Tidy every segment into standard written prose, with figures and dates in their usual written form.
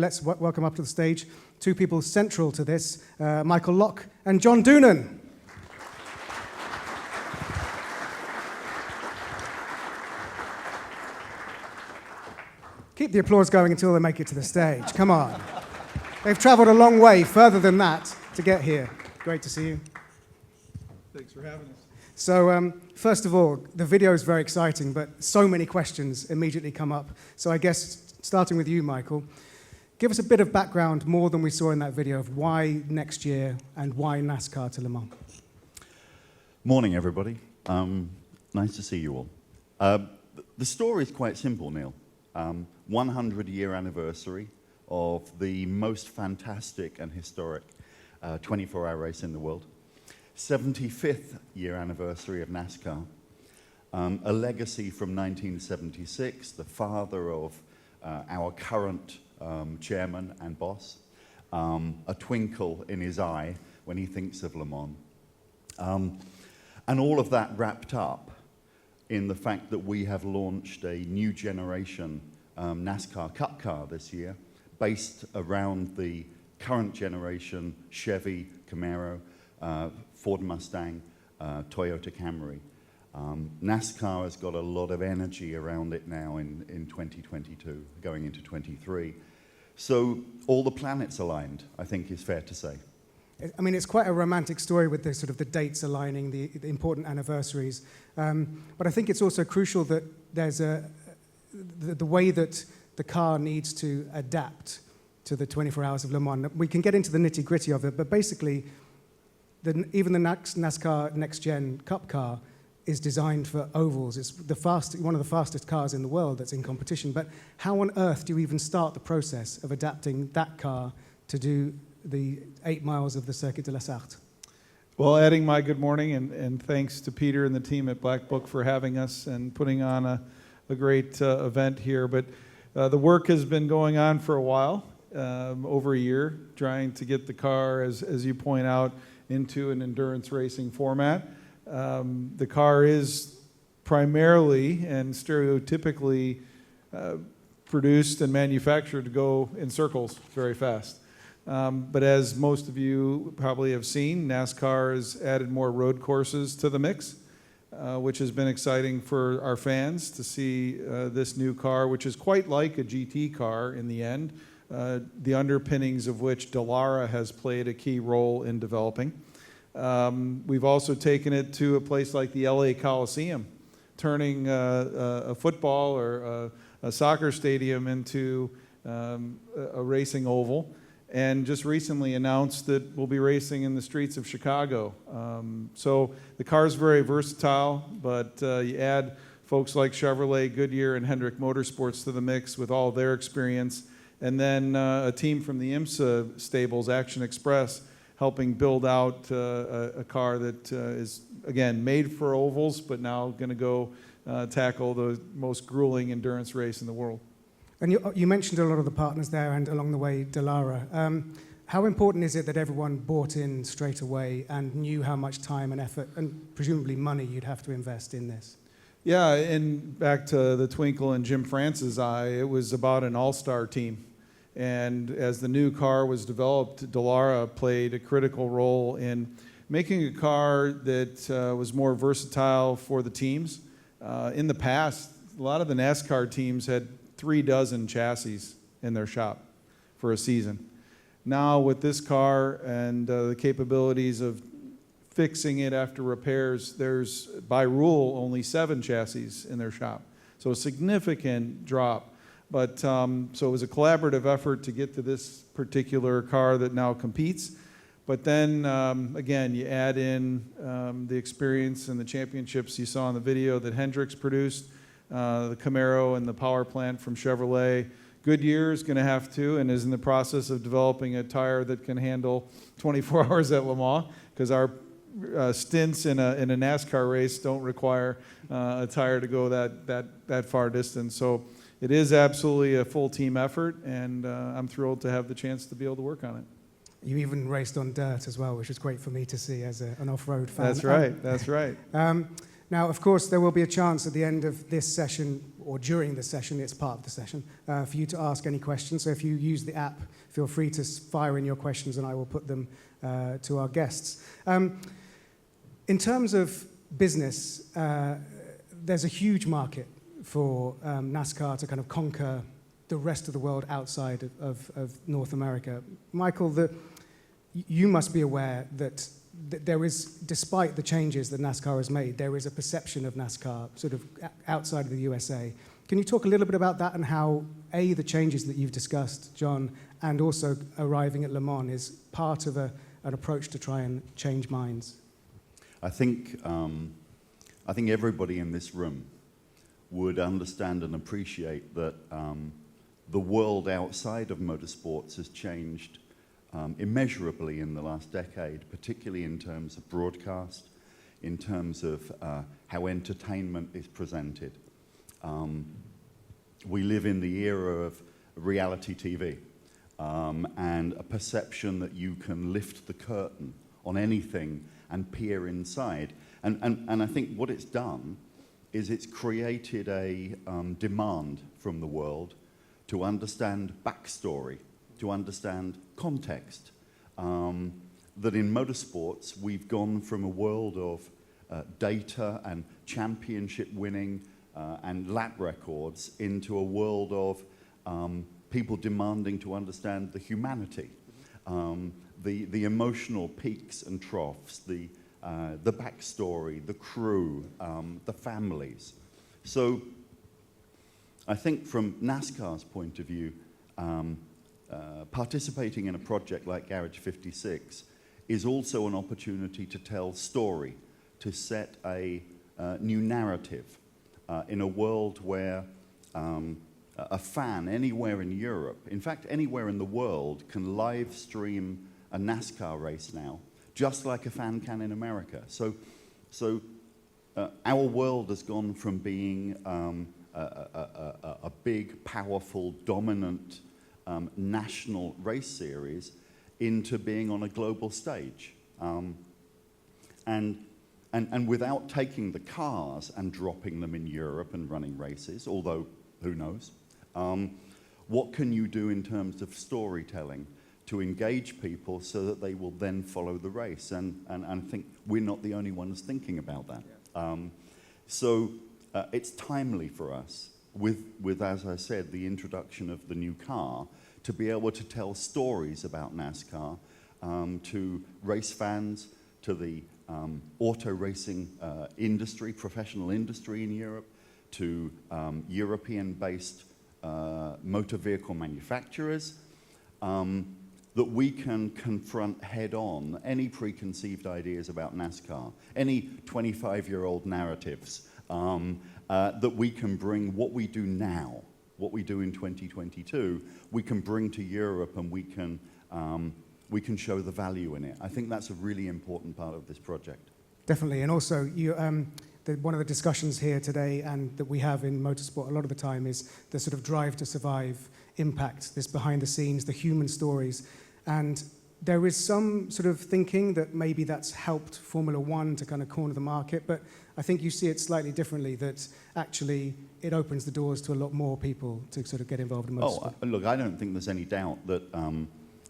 Let's welcome up to the stage two people central to this, Michael Locke and John Doonan. Keep the applause going until they make it to the stage. Come on. They've traveled a long way, further than that, to get here. Great to see you. Thanks for having us. So, first of all, the video is very exciting, but so many questions immediately come up. So I guess, starting with you, Michael, give us a bit of background, more than we saw in that video, of why next year and why NASCAR to Le Mans. Morning, everybody. Nice to see you all. The story is quite simple, Neil. 100-year anniversary of the most fantastic and historic 24-hour race in the world. 75th year anniversary of NASCAR. A legacy from 1976, the father of our current chairman and boss, a twinkle in his eye when he thinks of Le Mans. And all of that wrapped up in the fact that we have launched a new generation NASCAR Cup car this year, based around the current generation Chevy Camaro, Ford Mustang, Toyota Camry. NASCAR has got a lot of energy around it now in 2022, going into 23. So all the planets aligned, I think is fair to say. I mean, it's quite a romantic story with the sort of the dates aligning, the important anniversaries. But I think it's also crucial that there's the way that the car needs to adapt to the 24 hours of Le Mans. We can get into the nitty-gritty of it, but basically, even the NASCAR Next Gen Cup car is designed for ovals. It's one of the fastest cars in the world that's in competition. But how on earth do you even start the process of adapting that car to do the 8 miles of the Circuit de la Sarthe? Well, adding my good morning, and thanks to Peter and the team at Blackbook for having us and putting on a great event here. But the work has been going on for a while, over a year, trying to get the car, as you point out, into an endurance racing format. The car is primarily and stereotypically produced and manufactured to go in circles very fast. But as most of you probably have seen, NASCAR has added more road courses to the mix, which has been exciting for our fans to see this new car, which is quite like a GT car in the end, the underpinnings of which Dallara has played a key role in developing. We've also taken it to a place like the LA Coliseum, turning a football or a soccer stadium into a racing oval, and just recently announced that we'll be racing in the streets of Chicago. So the car is very versatile, but you add folks like Chevrolet, Goodyear, and Hendrick Motorsports to the mix with all their experience, and then a team from the IMSA stables, Action Express, helping build out a car that is, again, made for ovals, but now going to go tackle the most grueling endurance race in the world. And you mentioned a lot of the partners there, and along the way, Dallara. How important is it that everyone bought in straight away and knew how much time and effort, and presumably money, you'd have to invest in this? Yeah, and back to the twinkle in Jim France's eye, it was about an all-star team. And as the new car was developed, Dallara played a critical role in making a car that was more versatile for the teams. In the past, a lot of the NASCAR teams had 36 chassis in their shop for a season. Now with this car and the capabilities of fixing it after repairs, there's, by rule, only 7 chassis in their shop. So a significant drop. But so it was a collaborative effort to get to this particular car that now competes. But then, again, you add in the experience and the championships you saw in the video that Hendricks produced, the Camaro and the power plant from Chevrolet. Goodyear is going to have to, and is in the process of developing a tire that can handle 24 hours at Le Mans, because our stints in a NASCAR race don't require a tire to go that far distance. So it is absolutely a full team effort, and I'm thrilled to have the chance to be able to work on it. You even raced on dirt as well, which is great for me to see as an off-road fan. That's right, that's right. Now, of course, there will be a chance at the end of this session, or during the session, it's part of the session, for you to ask any questions. So if you use the app, feel free to fire in your questions and I will put them to our guests. In terms of business, there's a huge market for NASCAR to kind of conquer the rest of the world outside of North America. Michael, you must be aware that there is, despite the changes that NASCAR has made, there is a perception of NASCAR sort of outside of the USA. Can you talk a little bit about that and how, A, the changes that you've discussed, John, and also arriving at Le Mans is part of an approach to try and change minds? I think everybody in this room would understand and appreciate that the world outside of motorsports has changed immeasurably in the last decade, particularly in terms of broadcast, in terms of how entertainment is presented. We live in the era of reality TV and a perception that you can lift the curtain on anything and peer inside. And I think what it's done is it's created a demand from the world to understand backstory, to understand context. That in motorsports, we've gone from a world of data and championship winning and lap records into a world of people demanding to understand the humanity, the emotional peaks and troughs, the backstory, the crew, the families. So I think from NASCAR's point of view, participating in a project like Garage 56 is also an opportunity to tell story, to set a new narrative in a world where a fan anywhere in Europe, in fact anywhere in the world, can live stream a NASCAR race now, just like a fan can in America. So our world has gone from being a big, powerful, dominant national race series into being on a global stage. And without taking the cars and dropping them in Europe and running races, although who knows, what can you do in terms of storytelling to engage people so that they will then follow the race? And I think we're not the only ones thinking about that. Yeah. So it's timely for us, with, as I said, the introduction of the new car, to be able to tell stories about NASCAR to race fans, to the auto racing industry, professional industry in Europe, to European-based motor vehicle manufacturers, that we can confront head-on any preconceived ideas about NASCAR, any 25-year-old narratives, that we can bring what we do now, what we do in 2022, we can bring to Europe, and we can show the value in it. I think that's a really important part of this project. Definitely, and also you, one of the discussions here today and that we have in motorsport a lot of the time is the sort of drive to survive impact, this behind the scenes, the human stories. And there is some sort of thinking that maybe that's helped Formula One to kind of corner the market, but I think you see it slightly differently, that actually it opens the doors to a lot more people to sort of get involved in motorsport. Oh, look, I don't think there's any doubt that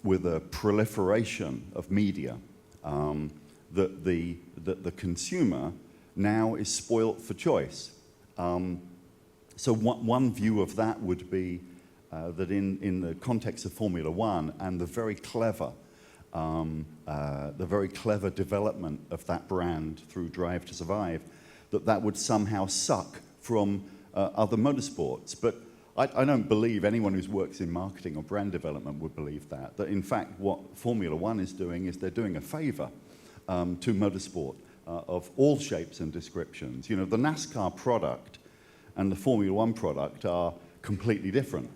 with a proliferation of media, that the consumer now is spoilt for choice. So one view of that would be that in the context of Formula One and the very clever development of that brand through Drive to Survive, that would somehow suck from other motorsports. But I don't believe anyone who works in marketing or brand development would believe that in fact what Formula One is doing is they're doing a favor to motorsport of all shapes and descriptions. You know, the NASCAR product and the Formula One product are completely different.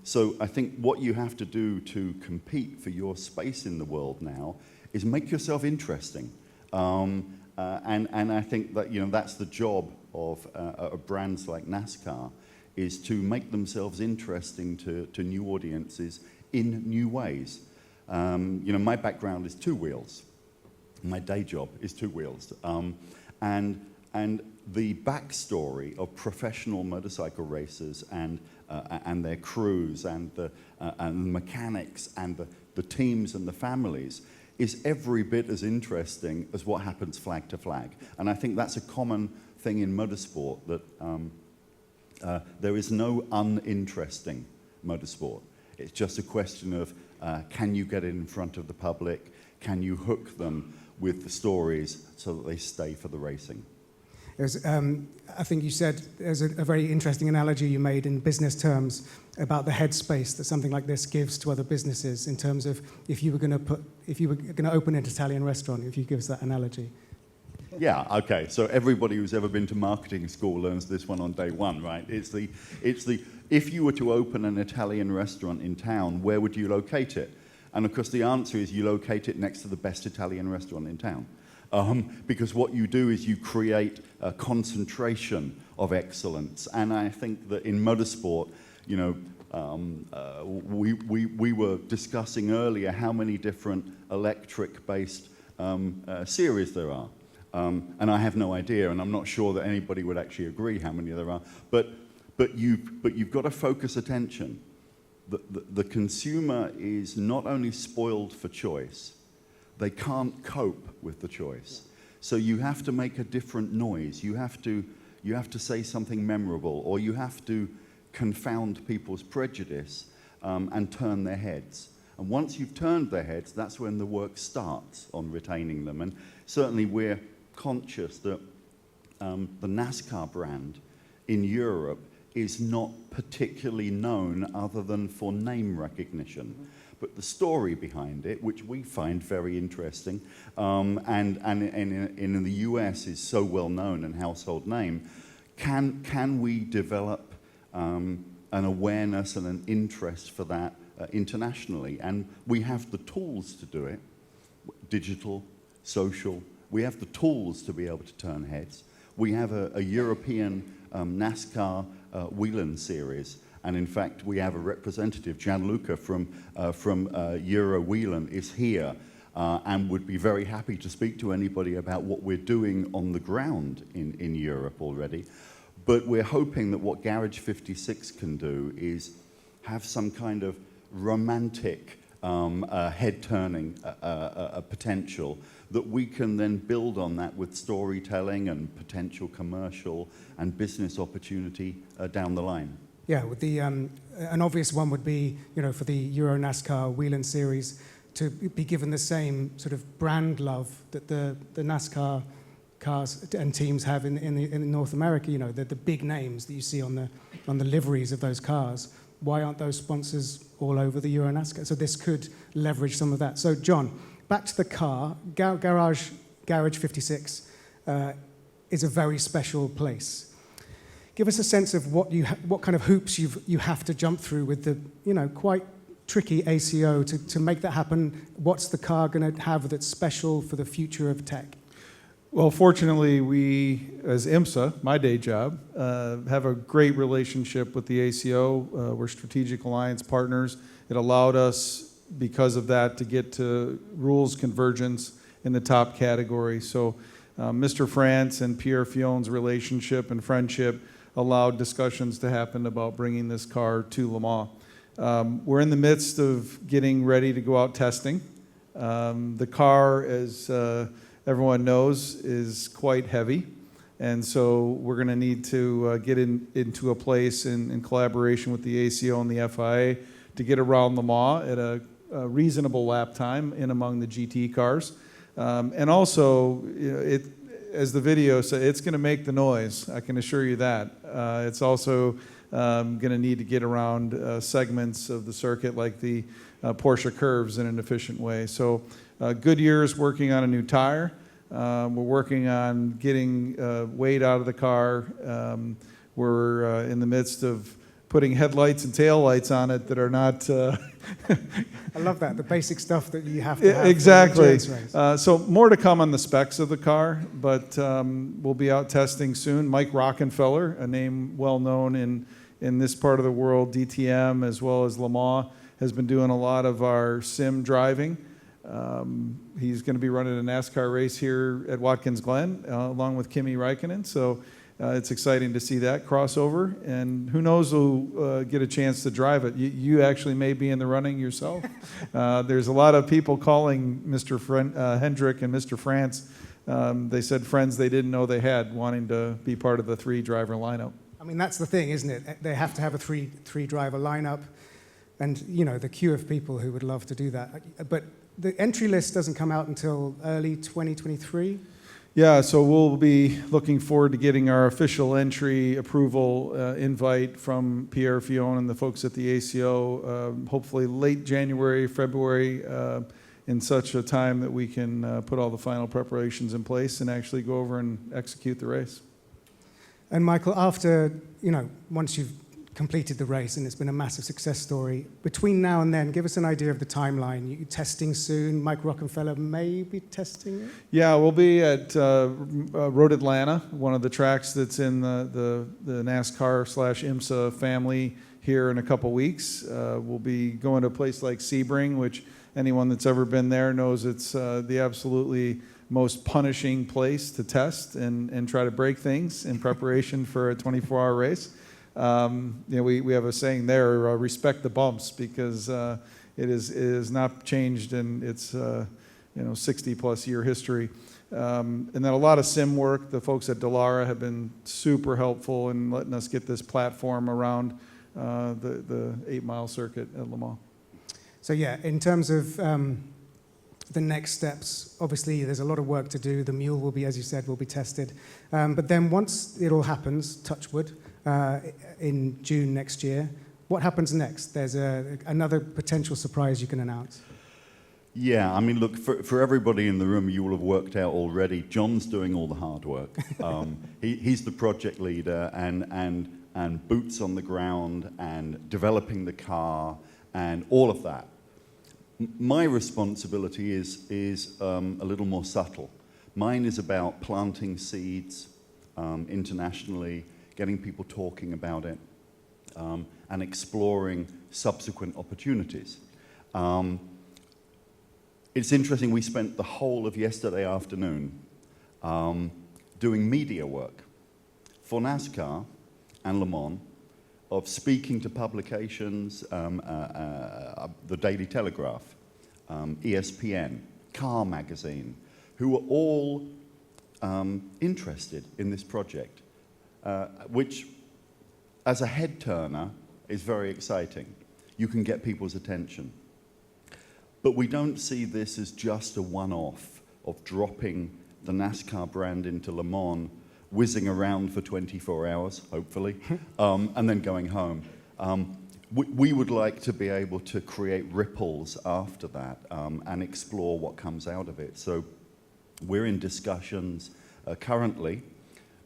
So I think what you have to do to compete for your space in the world now is make yourself interesting. And I think that, you know, that's the job of brands like NASCAR, is to make themselves interesting to new audiences in new ways. You know, my background is two wheels. My day job is two wheels. And And the backstory of professional motorcycle racers and their crews and the mechanics and the teams and the families is every bit as interesting as what happens flag to flag. And I think that's a common thing in motorsport, that there is no uninteresting motorsport. It's just a question of can you get it in front of the public? Can you hook them with the stories so that they stay for the racing? I think you said there's a very interesting analogy you made in business terms about the headspace that something like this gives to other businesses, in terms of if you were going to open an Italian restaurant, if you give us that analogy. Yeah, okay. So everybody who's ever been to marketing school learns this one on day one, right? It's the if you were to open an Italian restaurant in town, where would you locate it? And of course the answer is you locate it next to the best Italian restaurant in town. Because what you do is you create a concentration of excellence. And I think that in motorsport, you know, we were discussing earlier how many different electric-based series there are. And I have no idea, and I'm not sure that anybody would actually agree how many there are. But you've got to focus attention. The consumer is not only spoiled for choice, they can't cope with the choice. So you have to make a different noise. You have to say something memorable, or you have to confound people's prejudice and turn their heads. And once you've turned their heads, that's when the work starts on retaining them. And certainly we're conscious that the NASCAR brand in Europe is not particularly known other than for name recognition. But the story behind it, which we find very interesting, and in the US is so well known and household name, can we develop an awareness and an interest for that internationally? And we have the tools to do it, digital, social. We have the tools to be able to turn heads. We have a European NASCAR Whelen series. And in fact, we have a representative, Gianluca from Euro Whelen, is here and would be very happy to speak to anybody about what we're doing on the ground in Europe already. But we're hoping that what Garage 56 can do is have some kind of romantic head-turning potential that we can then build on that with storytelling and potential commercial and business opportunity down the line. Yeah, with the an obvious one would be, you know, for the Euro NASCAR Whelen series to be given the same sort of brand love that the NASCAR cars and teams have in North America. You know, the big names that you see on the liveries of those cars. Why aren't those sponsors all over the Euro NASCAR? So this could leverage some of that. So John, back to the car. Garage 56 is a very special place. Give us a sense of what kind of hoops you have to jump through with the, you know, quite tricky ACO to make that happen. What's the car going to have that's special for the future of tech? Well, fortunately, we, as IMSA, my day job, have a great relationship with the ACO. We're strategic alliance partners. It allowed us, because of that, to get to rules convergence in the top category. So Mr. France and Pierre Fion's relationship and friendship allowed discussions to happen about bringing this car to Le Mans. We're in the midst of getting ready to go out testing. The car, as everyone knows, is quite heavy, and so we're going to need to get into a place in collaboration with the ACO and the FIA to get around Le Mans at a reasonable lap time in among the GT cars. And also, you know, as the video said, it's going to make the noise. I can assure you that. It's also going to need to get around segments of the circuit like the Porsche curves in an efficient way. So Goodyear's working on a new tire. We're working on getting weight out of the car. We're in the midst of putting headlights and taillights on it that are not... I love that, the basic stuff that you have to have. Exactly. So more to come on the specs of the car, but we'll be out testing soon. Mike Rockenfeller, a name well known in this part of the world, DTM as well as Le Mans, has been doing a lot of our sim driving. He's going to be running a NASCAR race here at Watkins Glen along with Kimi Räikkönen. So it's exciting to see that crossover. And who knows who'll get a chance to drive it. You actually may be in the running yourself. There's a lot of people calling Mr. Hendrick and Mr. France. They said friends they didn't know they had wanting to be part of the 3-driver lineup. I mean, that's the thing, isn't it? They have to have a three-driver lineup. And, you know, the queue of people who would love to do that. But the entry list doesn't come out until early 2023. Yeah, so we'll be looking forward to getting our official entry approval invite from Pierre Fion and the folks at the ACO, hopefully late January, February, in such a time that we can put all the final preparations in place and actually go over and execute the race. And Michael, after, you know, once you've completed the race and it's been a massive success story, between now and then, give us an idea of the timeline. You testing soon? Mike Rockenfeller may be testing it? Yeah, we'll be at Road Atlanta, one of the tracks that's in the NASCAR/IMSA family here in a couple weeks. We'll be going to a place like Sebring, which anyone that's ever been there knows it's the absolutely most punishing place to test and try to break things in preparation for a 24-hour race. You know, we have a saying there, respect the bumps, because it is not changed in its 60-plus year history. And then a lot of sim work. The folks at Dallara have been super helpful in letting us get this platform around the 8-mile circuit at Le Mans. So yeah, in terms of the next steps, obviously there's a lot of work to do. The mule will be, as you said, will be tested. But then once it all happens, touch wood, in June next year, what happens next? There's another potential surprise you can announce. Yeah, I mean, look, for everybody in the room, you will have worked out already, John's doing all the hard work. He's the project leader and boots on the ground and developing the car and all of that. My responsibility is a little more subtle. Mine is about planting seeds internationally, getting people talking about it, and exploring subsequent opportunities. It's interesting, we spent the whole of yesterday afternoon doing media work for NASCAR and Le Mans, of speaking to publications, the Daily Telegraph, ESPN, Car Magazine, who are all interested in this project, which, as a head turner, is very exciting. You can get people's attention. But we don't see this as just a one-off of dropping the NASCAR brand into Le Mans, whizzing around for 24 hours, hopefully, and then going home. We would like to be able to create ripples after that and explore what comes out of it. So we're in discussions currently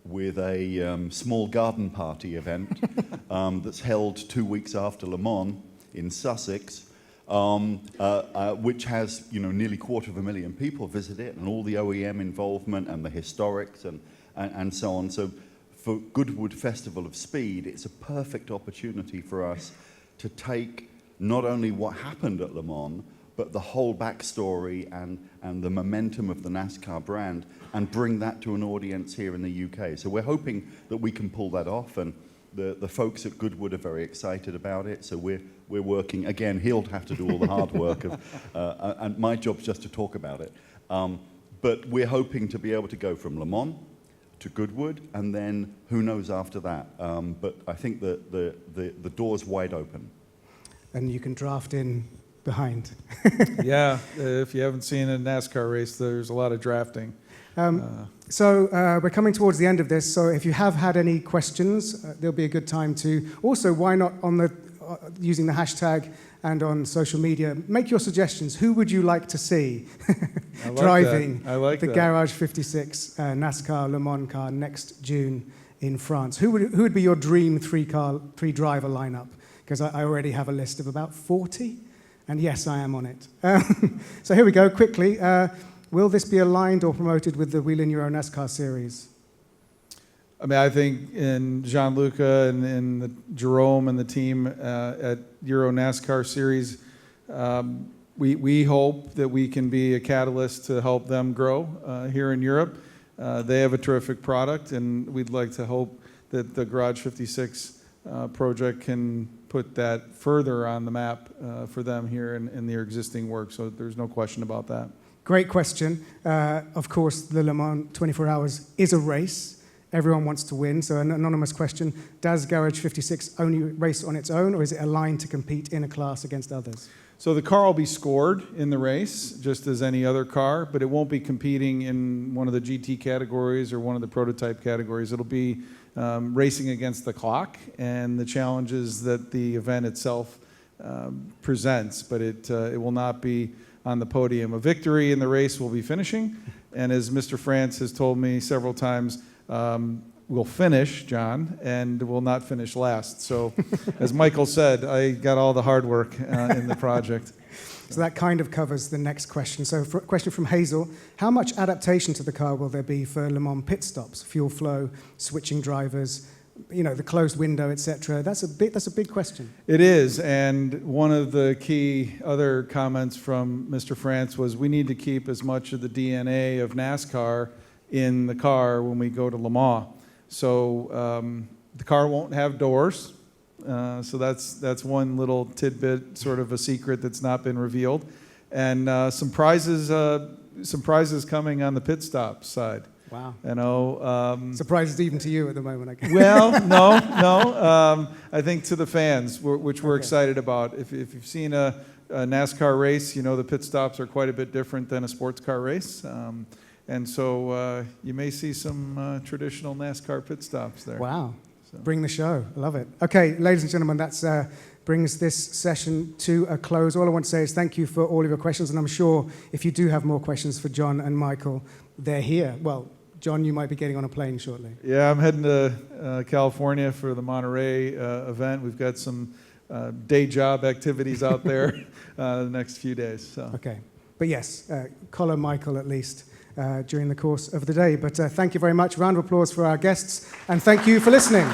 with a small garden party event that's held 2 weeks after Le Mans in Sussex, which has nearly 250,000 people visit it, and all the OEM involvement and the historics and so on. So for Goodwood Festival of Speed, it's a perfect opportunity for us to take not only what happened at Le Mans, but the whole backstory and the momentum of the NASCAR brand and bring that to an audience here in the UK. So we're hoping that we can pull that off, and the folks at Goodwood are very excited about it. So we're working, again, he'll have to do all the hard work, and my job's just to talk about it. But we're hoping to be able to go from Le Mans to Goodwood, and then who knows after that. But I think that the door's wide open. And you can draft in behind. Yeah, if you haven't seen a NASCAR race, there's a lot of drafting. So we're coming towards the end of this, so if you have had any questions, there'll be a good time to... Also, why not using the hashtag and on social media, make your suggestions. Who would you like to see driving the Garage 56 NASCAR Le Mans car next June in France? Who would be your dream three-driver lineup? Because I already have a list of about 40, and yes, I am on it. So here we go, quickly. Will this be aligned or promoted with the Whelen Euro NASCAR series? I mean, I think in Gianluca and Jerome and the team at Euro NASCAR series, We hope that we can be a catalyst to help them grow here in Europe. They have a terrific product, and we'd like to hope that the Garage 56 project can put that further on the map for them here in their existing work. So there's no question about that. Great question. Of course, the Le Mans 24 Hours is a race. Everyone wants to win. So an anonymous question, does Garage 56 only race on its own, or is it aligned to compete in a class against others? So the car will be scored in the race, just as any other car, but it won't be competing in one of the GT categories or one of the prototype categories. It'll be racing against the clock and the challenges that the event itself presents, but it will not be on the podium. A victory in the race will be finishing, and as Mr. France has told me several times, we'll finish, John, and will not finish last. So, as Michael said, I got all the hard work in the project. So that kind of covers the next question. So for a question from Hazel, how much adaptation to the car will there be for Le Mans pit stops, fuel flow, switching drivers, the closed window, etc.? That's a big question. It is, and one of the key other comments from Mr. France was we need to keep as much of the DNA of NASCAR in the car when we go to Le Mans. So the car won't have doors. So that's one little tidbit, sort of a secret that's not been revealed. And some prizes coming on the pit stop side. Wow. Surprises even to you at the moment, I guess. Well, no. I think to the fans, which we're excited about. If you've seen a NASCAR race, the pit stops are quite a bit different than a sports car race. And so you may see some traditional NASCAR pit stops there. Wow. So. Bring the show. I love it. Okay, ladies and gentlemen, that brings this session to a close. All I want to say is thank you for all of your questions, and I'm sure if you do have more questions for John and Michael, they're here. Well, John, you might be getting on a plane shortly. Yeah, I'm heading to California for the Monterey event. We've got some day job activities out there the next few days. So. Okay. But yes, collar Michael at least during the course of the day. But thank you very much. Round of applause for our guests, and thank you for listening.